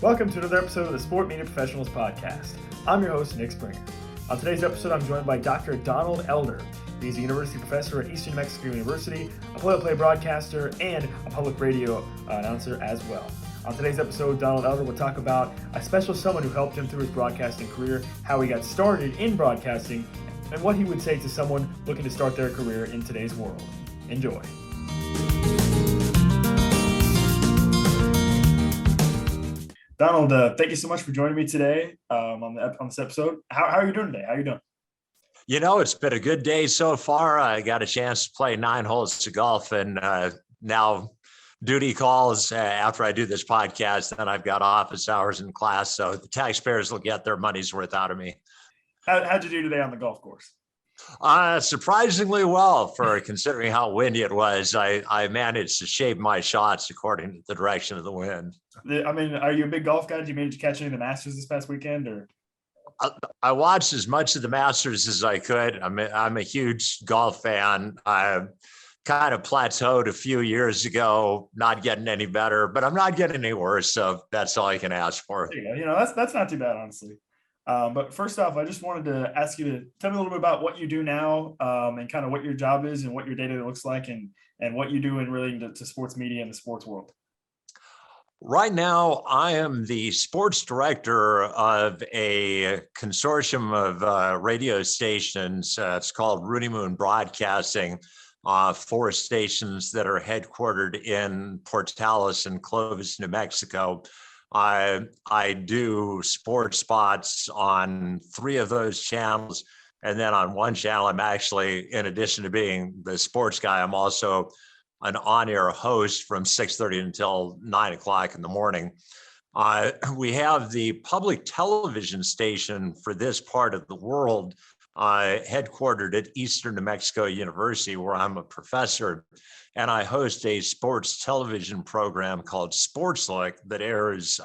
Welcome to another episode of the Sport Media Professionals Podcast. I'm your host, Nick Springer. On today's episode, I'm joined by Dr. Donald Elder. He's a university professor at Eastern New Mexico University, a play-by-play broadcaster, and a public radio announcer as well. On today's episode, Donald Elder will talk about a special someone who helped him through his broadcasting career, how he got started in broadcasting, and what he would say to someone looking to start their career in today's world. Enjoy. Donald, thank you so much for joining me today on this episode. How are you doing today? How are you doing? You know, it's been a good day so far. I got a chance to play 9 holes of golf, and now duty calls after I do this podcast. Then I've got office hours in class, so the taxpayers will get their money's worth out of me. How'd you do today on the golf course? Surprisingly well, for considering how windy it was. I managed to shape my shots according to the direction of the wind. I mean, are you a big golf guy? Did you manage to catch any of the Masters this past weekend? Or I watched as much of the Masters as I could. I'm a huge golf fan. I kind of plateaued a few years ago, not getting any better, but I'm not getting any worse. So that's all I can ask for. There you go. You know, that's not too bad, honestly. But first off, I just wanted to ask you to tell me a little bit about what you do now, and kind of what your job is and what your day-to-day looks like, and what you do in relating to sports media and the sports world. Right now, I am the sports director of a consortium of radio stations. It's called Rooney Moon Broadcasting, 4 stations that are headquartered in Portales and Clovis, New Mexico. I do sports spots on 3 of those channels. And then on one channel, I'm actually, in addition to being the sports guy, I'm also an on-air host from 6:30 until 9 o'clock in the morning. We have the public television station for this part of the world, headquartered at Eastern New Mexico University, where I'm a professor. And I host a sports television program called Sports Look that airs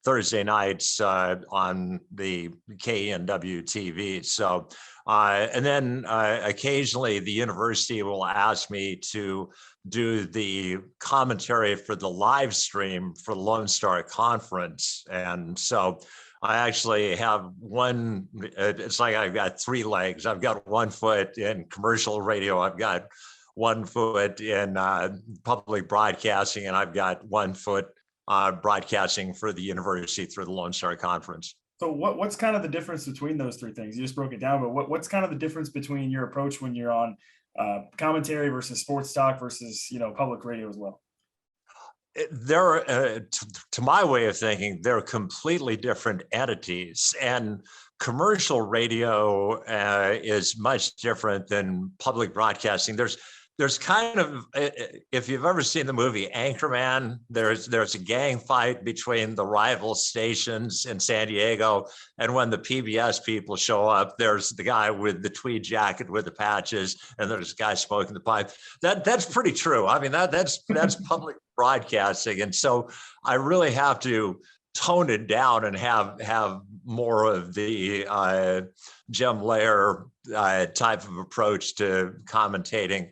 Thursday nights on the KENW TV. So, and then occasionally the university will ask me to do the commentary for the live stream for the Lone Star Conference. And so I actually have one, it's like I've got 3 legs. I've got 1 foot in commercial radio. I've got 1 foot in public broadcasting, and I've got 1 foot broadcasting for the university through the Lone Star Conference. So what's kind of the difference between those 3 things? You just broke it down, but what's kind of the difference between your approach when you're on commentary versus sports talk versus, public radio as well? They're, to my way of thinking, they're completely different entities. And commercial radio is much different than public broadcasting. There's kind of, if you've ever seen the movie Anchorman, there's a gang fight between the rival stations in San Diego. And when the PBS people show up, there's the guy with the tweed jacket with the patches, and there's a guy smoking the pipe. That's pretty true. I mean, that's public broadcasting. And so I really have to tone it down and have more of the Jim Lair type of approach to commentating.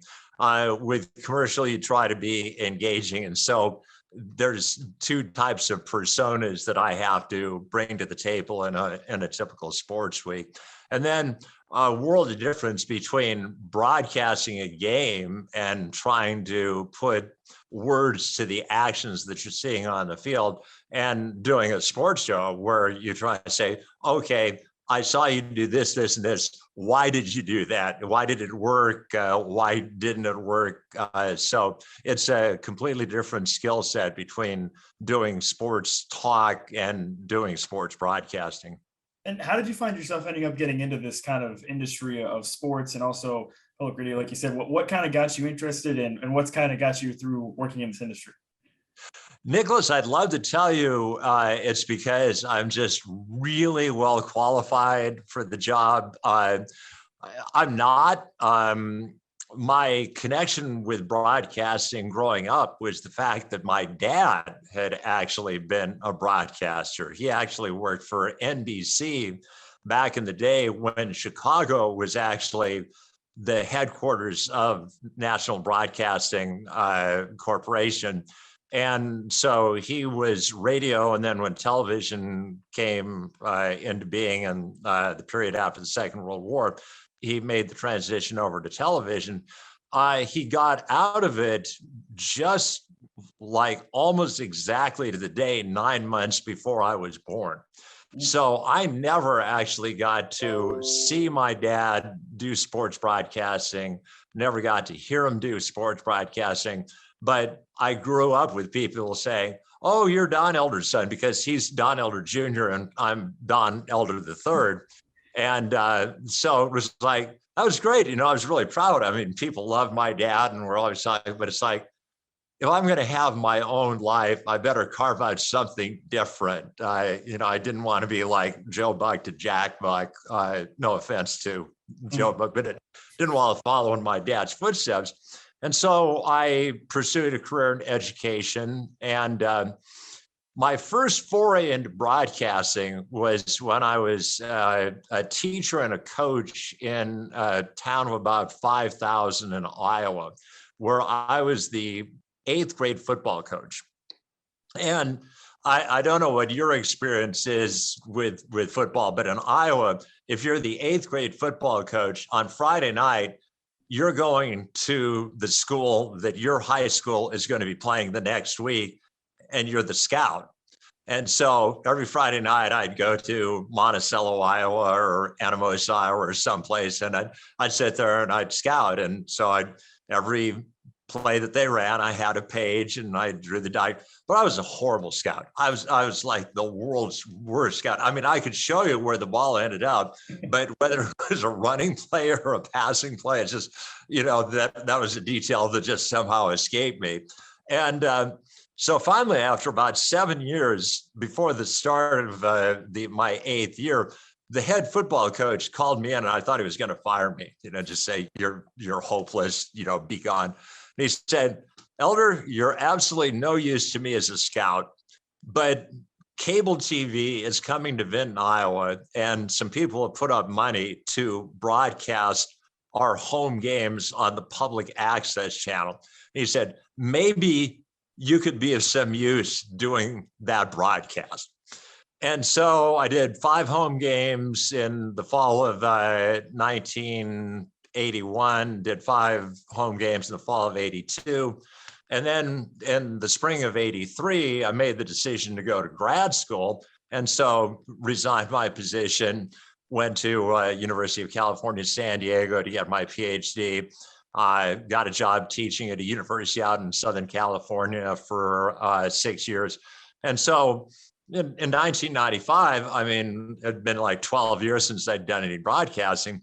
With commercial, you try to be engaging. And so there's 2 types of personas that I have to bring to the table in a typical sports week. And then a world of difference between broadcasting a game and trying to put words to the actions that you're seeing on the field, and doing a sports show where you try to say, okay, I saw you do this, this, and this. Why did you do that? Why did it work? Why didn't it work? So it's a completely different skill set between doing sports talk and doing sports broadcasting. And how did you find yourself ending up getting into this kind of industry of sports and also public radio? Like you said, what kind of got you interested in, and what's kind of got you through working in this industry? Nicholas, I'd love to tell you it's because I'm just really well qualified for the job. I'm not. My connection with broadcasting growing up was the fact that my dad had actually been a broadcaster. He actually worked for NBC back in the day when Chicago was actually the headquarters of National Broadcasting Corporation. And so he was radio, and then when television came into being in the period after the Second World War, he made the transition over to television. He got out of it just like almost exactly to the day 9 months before I was born. So I never actually got to see my dad do sports broadcasting, never got to hear him do sports broadcasting. But I grew up with people saying, "Oh, you're Don Elder's son," because he's Don Elder Jr. and I'm Don Elder III. And so it was like, that was great. You know, I was really proud. I mean, people loved my dad and we're always talking, but it's like, if I'm going to have my own life, I better carve out something different. I didn't want to be like Joe Buck to Jack Buck. No offense to Joe Buck, but it didn't want to follow in my dad's footsteps. And so I pursued a career in education. And my first foray into broadcasting was when I was a teacher and a coach in a town of about 5,000 in Iowa, where I was the 8th grade football coach. And I don't know what your experience is with football, but in Iowa, if you're the 8th grade football coach on Friday night, you're going to the school that your high school is going to be playing the next week, and you're the scout. And so every Friday night I'd go to Monticello, Iowa, or Animos, Iowa, or someplace, and I'd sit there and I'd scout. And so every play that they ran, I had a page and I drew the diagram. But I was a horrible scout. I was like the world's worst scout. I mean, I could show you where the ball ended up, but whether it was a running play or a passing play, it's just, that was a detail that just somehow escaped me. And so finally, after about 7 years before the start of my 8th year, the head football coach called me in, and I thought he was going to fire me, just say, you're hopeless, be gone. And he said, "Elder, you're absolutely no use to me as a scout, but cable TV is coming to Vinton, Iowa, and some people have put up money to broadcast our home games on the public access channel." And he said, "Maybe you could be of some use doing that broadcast." And so I did 5 home games in the fall of 1981, did 5 home games in the fall of 82. And then in the spring of 83, I made the decision to go to grad school. And so resigned my position, went to University of California, San Diego to get my PhD. I got a job teaching at a university out in Southern California for 6 years. And so in 1995, I mean, it had been like 12 years since I'd done any broadcasting.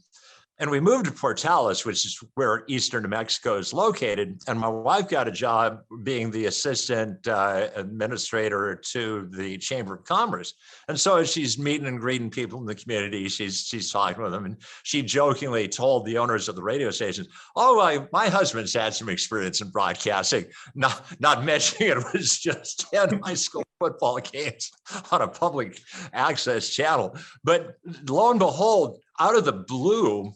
And we moved to Portales, which is where Eastern New Mexico is located. And my wife got a job being the assistant administrator to the Chamber of Commerce. And so as she's meeting and greeting people in the community, she's talking with them. And she jokingly told the owners of the radio stations, "Oh, my husband's had some experience in broadcasting," not mentioning it was just 10 high school football games on a public access channel. But lo and behold, out of the blue,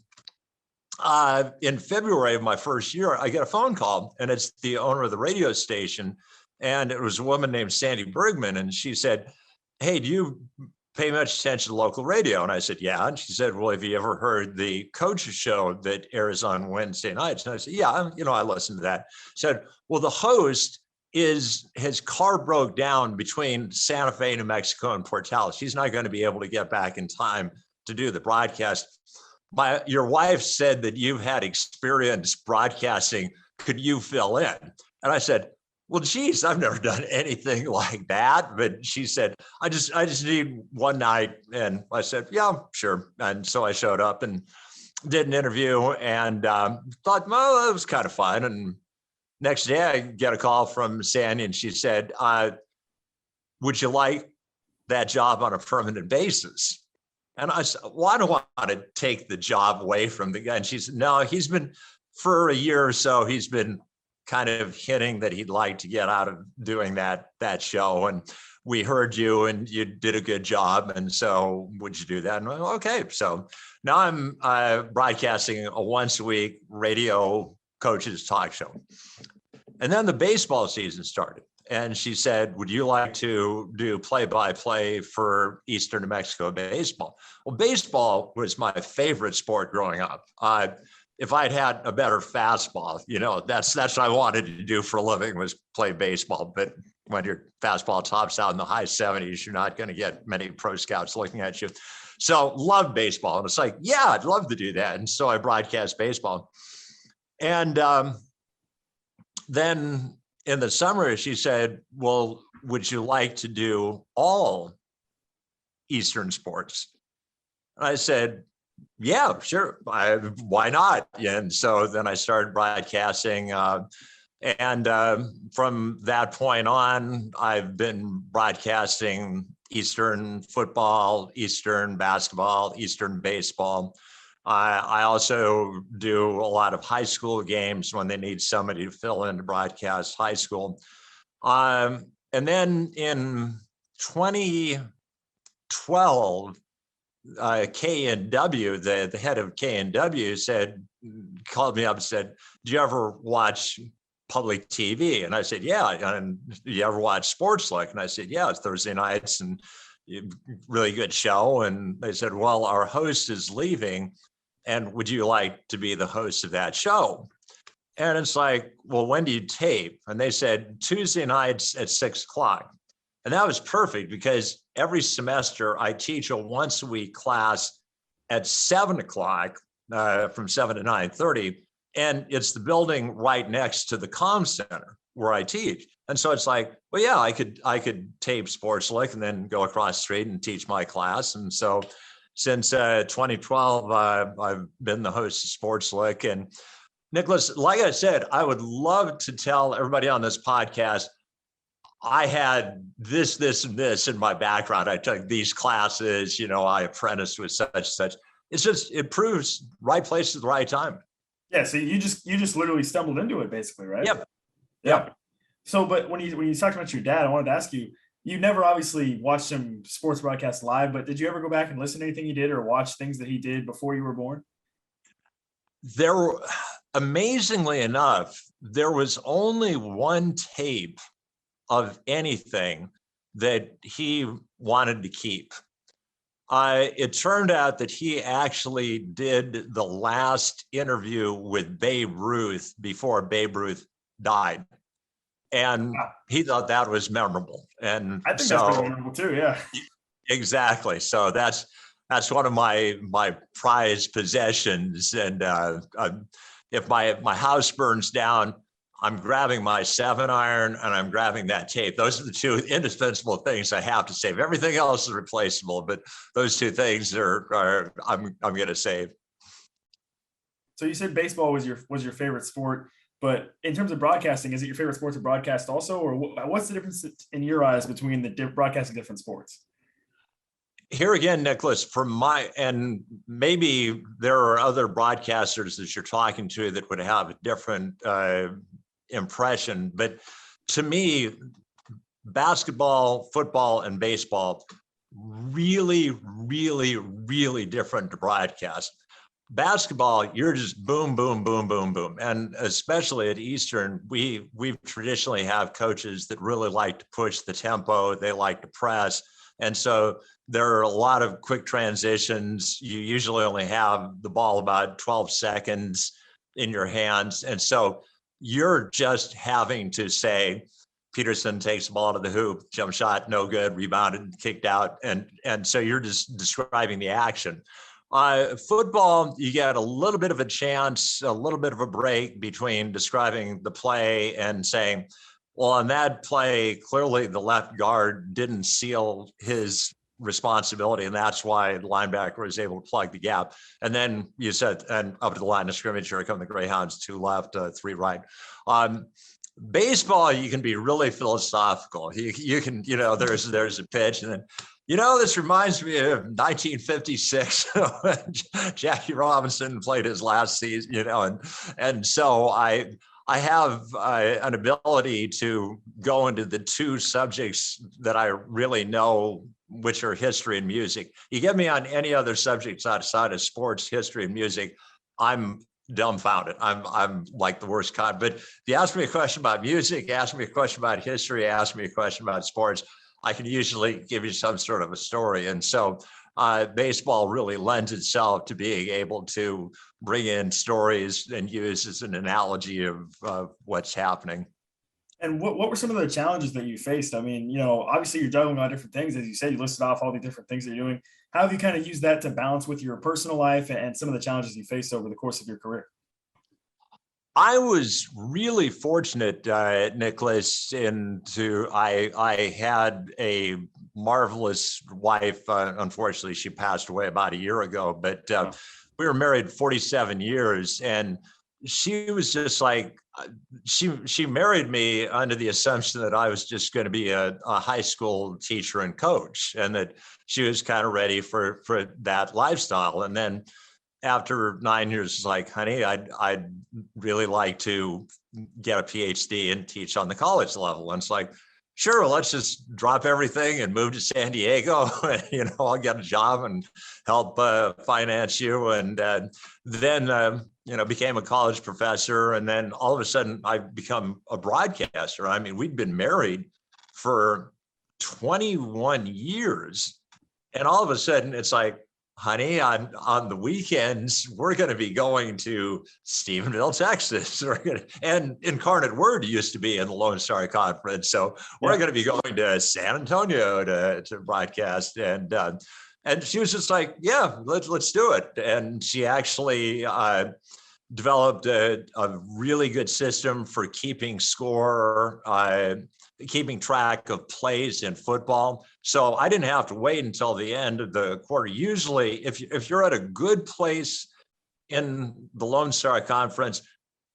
in February of my first year, I get a phone call, and it's the owner of the radio station. And it was a woman named Sandy Bergman. And she said, "Hey, do you pay much attention to local radio?" And I said, "Yeah." And she said, "Well, have you ever heard the Coach's Show that airs on Wednesday nights?" And I said, "Yeah, I listen to that." She said, "Well, the host his car broke down between Santa Fe, New Mexico, and Portales. He's not going to be able to get back in time to do the broadcast. Your wife said that you've had experience broadcasting. Could you fill in?" And I said, "Well, geez, I've never done anything like that." But she said, I just need one night." And I said, "Yeah, sure." And so I showed up and did an interview and thought, well, that was kind of fun. And next day I get a call from Sandy, and she said, "Would you like that job on a permanent basis?" And I said, "Well, I don't want to take the job away from the guy." And she said, "No, he's been, for a year or so, he's been kind of hinting that he'd like to get out of doing that show. And we heard you and you did a good job. And so would you do that?" And I'm like, "Okay." So now I'm broadcasting a once a week radio coaches talk show. And then the baseball season started. and she said, would you like to do play-by-play for Eastern New Mexico baseball? Well, baseball was my favorite sport growing up. If I'd had a better fastball, that's what I wanted to do for a living, was play baseball. But when your fastball tops out in the high 70s, you're not going to get many pro scouts looking at you. So love baseball. And it's like, yeah, I'd love to do that. And so I broadcast baseball. And then in the summer, she said, well, would you like to do all Eastern sports? And I said, yeah, sure. Why not? And so then I started broadcasting. And from that point on, I've been broadcasting Eastern football, Eastern basketball, Eastern baseball. I also do a lot of high school games when they need somebody to fill in to broadcast high school. And then in 2012, KNW, the head of KNW called me up and said, do you ever watch public TV? And I said, yeah. And do you ever watch Sports Look? And I said, yeah, it's Thursday nights and really good show. And they said, well, our host is leaving, and would you like to be the host of that show? And it's like, well, when do you tape? And they said Tuesday nights at 6 o'clock. And that was perfect because every semester I teach a once a week class at 7 o'clock from 7 to 9:30. And it's the building right next to the comm center where I teach. And so it's like, well, yeah, I could tape Sports Look and then go across the street and teach my class. And so since 2012, I've been the host of Sports Look. And Nicholas, like I said, I would love to tell everybody on this podcast, I had this, and this in my background. I took these classes, I apprenticed with such. It's just, it proves right place at the right time. Yeah. So you just literally stumbled into it basically, right? Yep. Yeah. So, but when you talked about your dad, I wanted to ask you, you never obviously watched him sports broadcast live, but did you ever go back and listen to anything he did or watch things that he did before you were born? Amazingly enough, there was only one tape of anything that he wanted to keep. It turned out that he actually did the last interview with Babe Ruth before Babe Ruth died. And he thought that was memorable. And I think that's pretty memorable too, yeah. Exactly. So that's one of my prized possessions. And if my house burns down, I'm grabbing my 7-iron and I'm grabbing that tape. Those are the two indispensable things I have to save. Everything else is replaceable, but those two things are I'm going to save. So you said baseball was your favorite sport, but in terms of broadcasting, is it your favorite sport to broadcast also, or what's the difference in your eyes between the broadcasting different sports? Here again, Nicholas, and maybe there are other broadcasters that you're talking to that would have a different impression, but to me, basketball, football, and baseball really, really, really different to broadcast. Basketball, you're just boom, boom, boom, boom, boom. And especially at Eastern, we traditionally have coaches that really like to push the tempo. They like to press. And so there are a lot of quick transitions. You usually only have the ball about 12 seconds in your hands. And so you're just having to say, Peterson takes the ball to the hoop, jump shot, no good, rebounded, kicked out. And so you're just describing the action. Football, you get a little bit of a chance, a little bit of a break between describing the play and saying, well, on that play, clearly the left guard didn't seal his responsibility, and that's why the linebacker was able to plug the gap. And then you said, and up to the line of scrimmage, here come the Greyhounds, 2 left, 3 right. Baseball, you can be really philosophical. You can, there's a pitch, and then, this reminds me of 1956 when Jackie Robinson played his last season, and so I have an ability to go into the two subjects that I really know, which are history and music. You get me on any other subjects outside of sports, history, and music, I'm dumbfounded. I'm like the worst kind. But if you ask me a question about music, ask me a question about history, ask me a question about sports, I can usually give you some sort of a story. And so baseball really lends itself to being able to bring in stories and use as an analogy of what's happening. And what were some of the challenges that you faced? I mean, obviously you're juggling a lot of different things. As you said, you listed off all the different things that you're doing. How have you kind of used that to balance with your personal life and some of the challenges you faced over the course of your career? I was really fortunate, Nicholas, I had a marvelous wife. Unfortunately, she passed away about a year ago, but we were married 47 years, and she was just like, she married me under the assumption that I was just going to be a high school teacher and coach, and that she was kind of ready for that lifestyle. And then after 9 years, it's like, honey, I'd really like to get a PhD and teach on the college level. And it's like, sure, let's just drop everything and move to San Diego. I'll get a job and help finance you. And then, became a college professor. And then all of a sudden I become a broadcaster. I mean, we'd been married for 21 years. And all of a sudden it's like, honey, on the weekends, we're going to be going to Stephenville, Texas. And Incarnate Word used to be in the Lone Star Conference. So we're going to be going to San Antonio to broadcast. And she was just like, yeah, let's do it. And she actually developed a really good system for keeping score, keeping track of plays in football. So I didn't have to wait until the end of the quarter. Usually, if you're at a good place in the Lone Star Conference,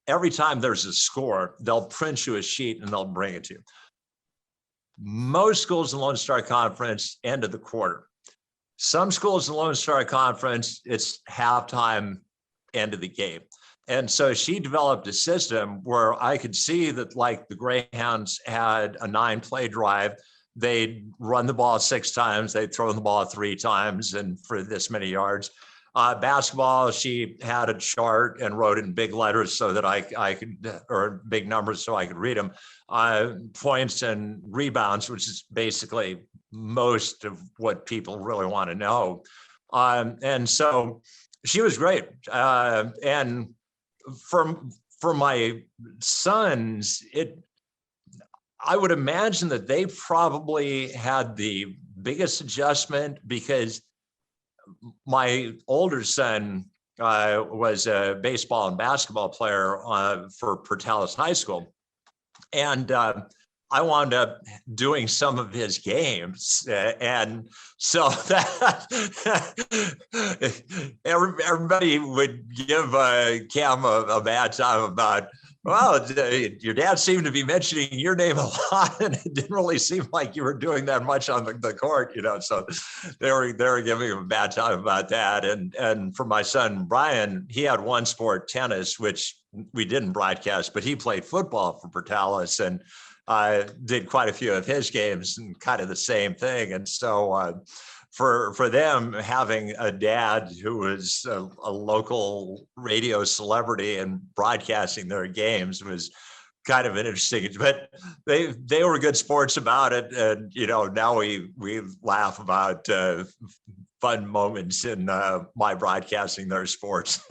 every time there's a score, they'll print you a sheet and they'll bring it to you. Most schools in the Lone Star Conference, end of the quarter. Some schools in the Lone Star Conference, it's halftime, end of the game. And so she developed a system where I could see that, like, the Greyhounds had a 9-play drive. They'd run the ball 6 times, they'd throw the ball 3 times, and for this many yards. Basketball, she had a chart and wrote in big letters so that I could, or big numbers so I could read them. Points and rebounds, which is basically most of what people really want to know. And so she was great. And for my sons, I would imagine that they probably had the biggest adjustment, because my older son was a baseball and basketball player for Portales High School. And I wound up doing some of his games. And so that everybody would give Cam a bad time about, well, your dad seemed to be mentioning your name a lot, and it didn't really seem like you were doing that much on the court, So they were giving him a bad time about that. And for my son Brian, he had one sport, tennis, which we didn't broadcast, but he played football for Portales, and I did quite a few of his games, and kind of the same thing. And so for them, having a dad who was a local radio celebrity and broadcasting their games was kind of an interesting, but they were good sports about it. And, now we laugh about fun moments in my broadcasting their sports,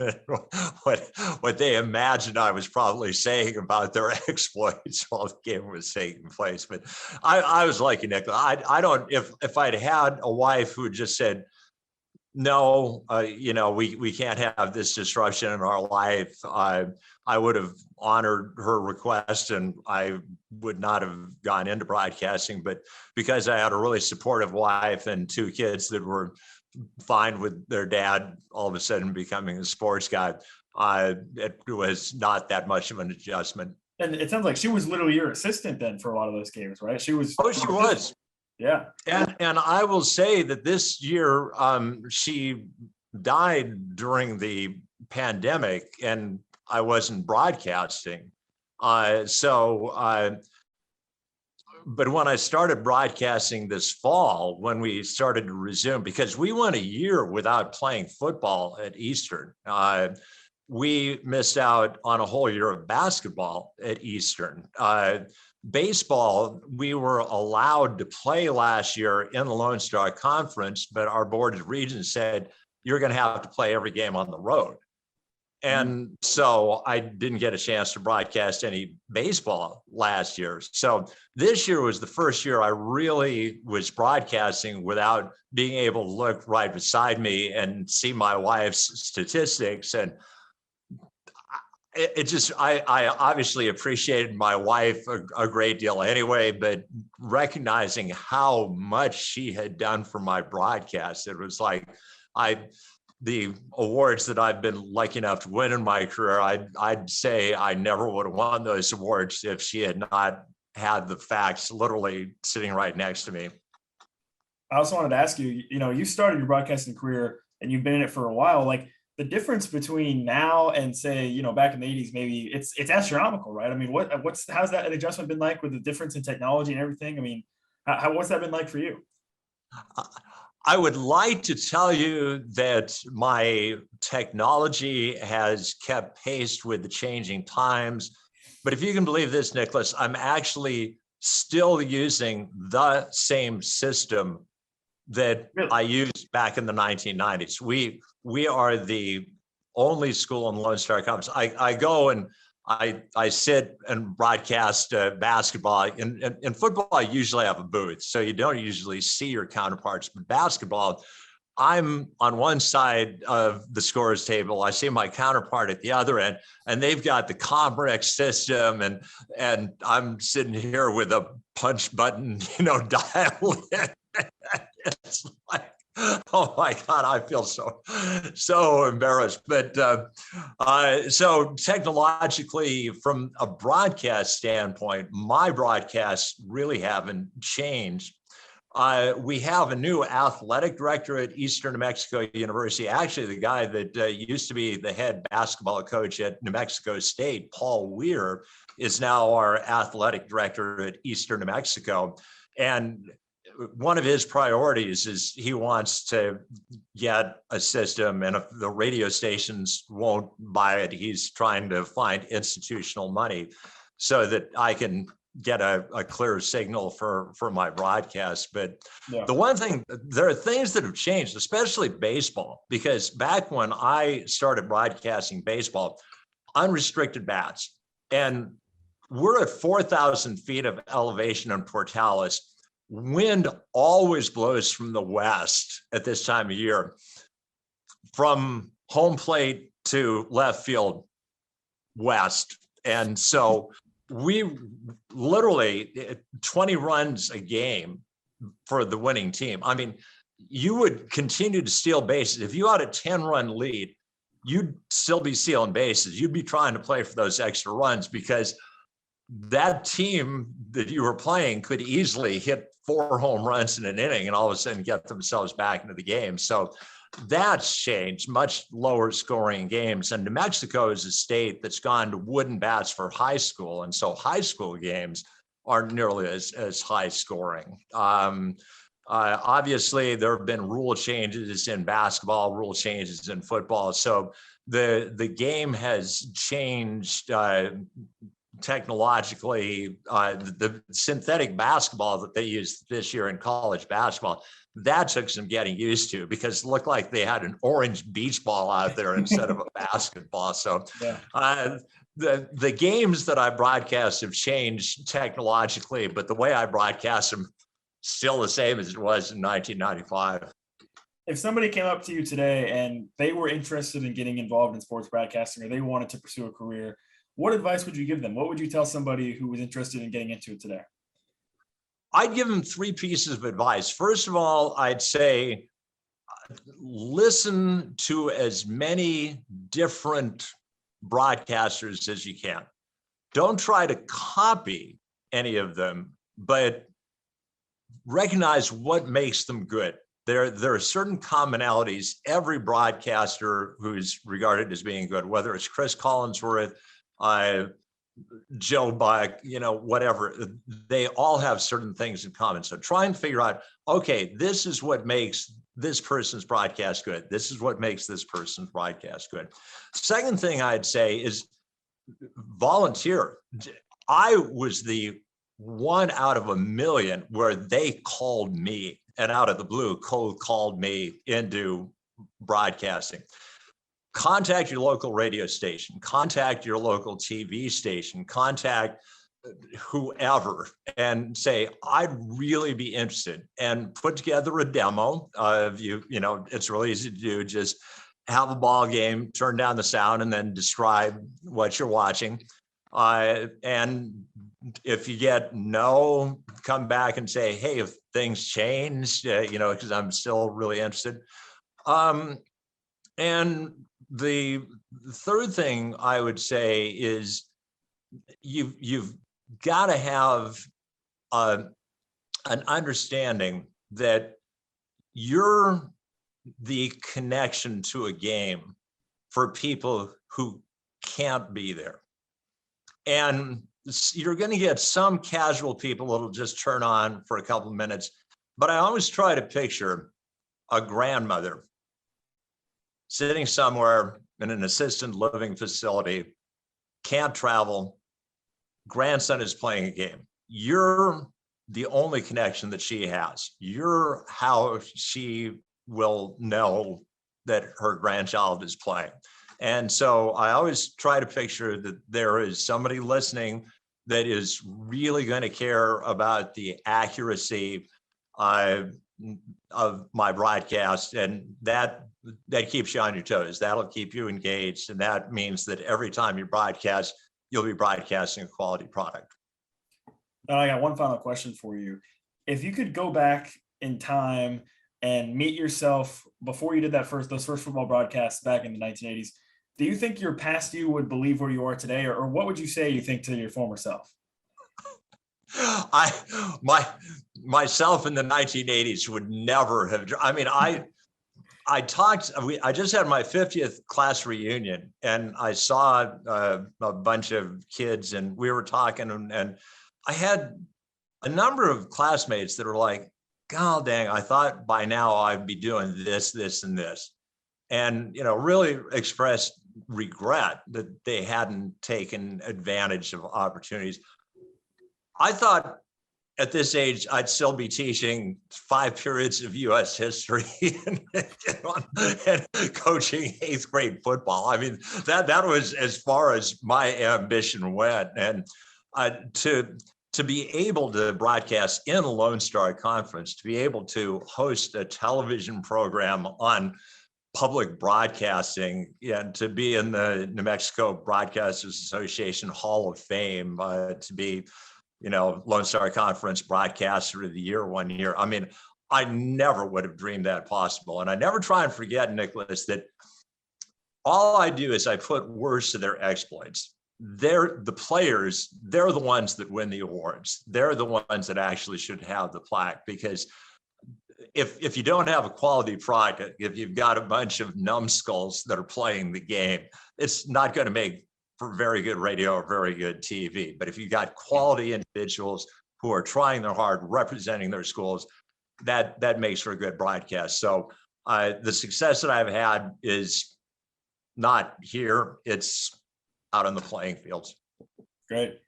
what they imagined I was probably saying about their exploits while the game was taking place. But I was lucky, Nick. I don't, if I'd had a wife who just said, no, we can't have this disruption in our life, I would have honored her request, and I would not have gone into broadcasting. But because I had a really supportive wife and 2 kids that were fine with their dad all of a sudden becoming a sports guy, it was not that much of an adjustment. And it sounds like she was literally your assistant then for a lot of those games, right? She was. Oh, she was. Yeah. And I will say that this year, she died during the pandemic, and I wasn't broadcasting. But when I started broadcasting this fall, when we started to resume, because we went a year without playing football at Eastern, we missed out on a whole year of basketball at Eastern. Baseball, we were allowed to play last year in the Lone Star Conference, but our board of regents said, you're going to have to play every game on the road. And so I didn't get a chance to broadcast any baseball last year. So this year was the first year I really was broadcasting without being able to look right beside me and see my wife's statistics. And I obviously appreciated my wife a great deal anyway, but recognizing how much she had done for my broadcast, it was like the awards that I've been lucky enough to win in my career, I'd say I never would have won those awards if she had not had the facts literally sitting right next to me. I also wanted to ask you, you started your broadcasting career and you've been in it for a while. Like, the difference between now and say, back in the 80s, maybe it's astronomical, right? I mean, how's that adjustment been like with the difference in technology and everything? I mean, what's that been like for you? I would like to tell you that my technology has kept pace with the changing times. But if you can believe this, Nicholas, I'm actually still using the same system that I used back in the 1990s. We are the only school in the Lone Star Conference. I go and I sit and broadcast basketball. In football, I usually have a booth, so you don't usually see your counterparts. But basketball, I'm on one side of the scorer's table. I see my counterpart at the other end, and they've got the Comrex system, and I'm sitting here with a punch button, dial in. It's like, oh my God, I feel so embarrassed. But so technologically, from a broadcast standpoint, my broadcasts really haven't changed. We have a new athletic director at Eastern New Mexico University. Actually, the guy that used to be the head basketball coach at New Mexico State, Paul Weir, is now our athletic director at Eastern New Mexico. And one of his priorities is he wants to get a system, and if the radio stations won't buy it, he's trying to find institutional money so that I can get a clear signal for my broadcast. But the one thing, there are things that have changed, especially baseball, because back when I started broadcasting baseball, unrestricted bats, and we're at 4,000 feet of elevation in Portales. Wind always blows from the west at this time of year, from home plate to left field west. And so we literally 20 runs a game for the winning team. I mean, you would continue to steal bases. If you had a 10-run lead, you'd still be stealing bases. You'd be trying to play for those extra runs, because that team that you were playing could easily hit 4 home runs in an inning and all of a sudden get themselves back into the game. So that's changed, much lower scoring games. And New Mexico is a state that's gone to wooden bats for high school. And so high school games aren't nearly as high scoring. Obviously, there have been rule changes in basketball, rule changes in football. So the game has changed technologically. The synthetic basketball that they used this year in college basketball, that took some getting used to, because it looked like they had an orange beach ball out there instead of a basketball. So the games that I broadcast have changed technologically, but the way I broadcast them still the same as it was in 1995. If somebody came up to you today and they were interested in getting involved in sports broadcasting, or they wanted to pursue a career, what advice would you give them? What would you tell somebody who was interested in getting into it today? I'd give them 3 pieces of advice. First of all, I'd say listen to as many different broadcasters as you can. Don't try to copy any of them, but recognize what makes them good. There are certain commonalities. Every broadcaster who's regarded as being good, whether it's Chris Collinsworth, Joe Buck, whatever, they all have certain things in common. So try and figure out, okay, this is what makes this person's broadcast good. This is what makes this person's broadcast good. Second thing I'd say is volunteer. I was the one out of a million where they called me, and out of the blue, cold called me into broadcasting. Contact your local radio station, contact your local TV station, contact whoever and say, I'd really be interested, and put together a demo of it's really easy to do. Just have a ball game, turn down the sound, and then describe what you're watching. And if you get no, come back and say, hey, if things changed, because I'm still really interested. And the third thing I would say is you've got to have an understanding that you're the connection to a game for people who can't be there. And you're going to get some casual people that'll just turn on for a couple of minutes. But I always try to picture a grandmother sitting somewhere in an assisted living facility, can't travel, grandson is playing a game. You're the only connection that she has. You're how she will know that her grandchild is playing. And so I always try to picture that there is somebody listening that is really going to care about the accuracy of my broadcast, and that keeps you on your toes. That'll keep you engaged, and that means that every time you broadcast, you'll be broadcasting a quality product. Now, I got one final question for you. If you could go back in time and meet yourself before you did those first football broadcasts back in the 1980s, do you think your past you would believe where you are today, or what would you say you think to your former self? Myself in the 1980s would never have. I mean, I just had my 50th class reunion, and I saw a bunch of kids, and we were talking, and I had a number of classmates that were like, God dang, I thought by now I'd be doing this, this, and this. And, really expressed regret that they hadn't taken advantage of opportunities. I thought at this age, I'd still be teaching 5 periods of U.S. history and coaching 8th grade football. I mean, that was as far as my ambition went. And to be able to broadcast in a Lone Star Conference, to be able to host a television program on public broadcasting, and to be in the New Mexico Broadcasters Association Hall of Fame, to be Lone Star Conference Broadcaster of the Year one year. I mean, I never would have dreamed that possible. And I never try and forget, Nicholas, that all I do is I put words to their exploits. They're the players, they're the ones that win the awards. They're the ones that actually should have the plaque, because if you don't have a quality product, if you've got a bunch of numbskulls that are playing the game, it's not going to make for very good radio or very good TV. But if you've got quality individuals who are trying their hard, representing their schools, that makes for a good broadcast. So the success that I've had is not here, it's out on the playing fields. Great.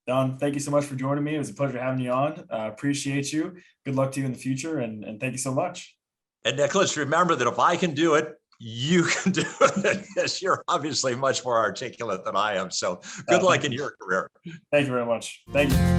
Don, thank you so much for joining me. It was a pleasure having you on. Appreciate you. Good luck to you in the future, and thank you so much. And Nicholas, remember that if I can do it, you can do it, because you're obviously much more articulate than I am. So good luck in your career. Thank you very much. Thank you.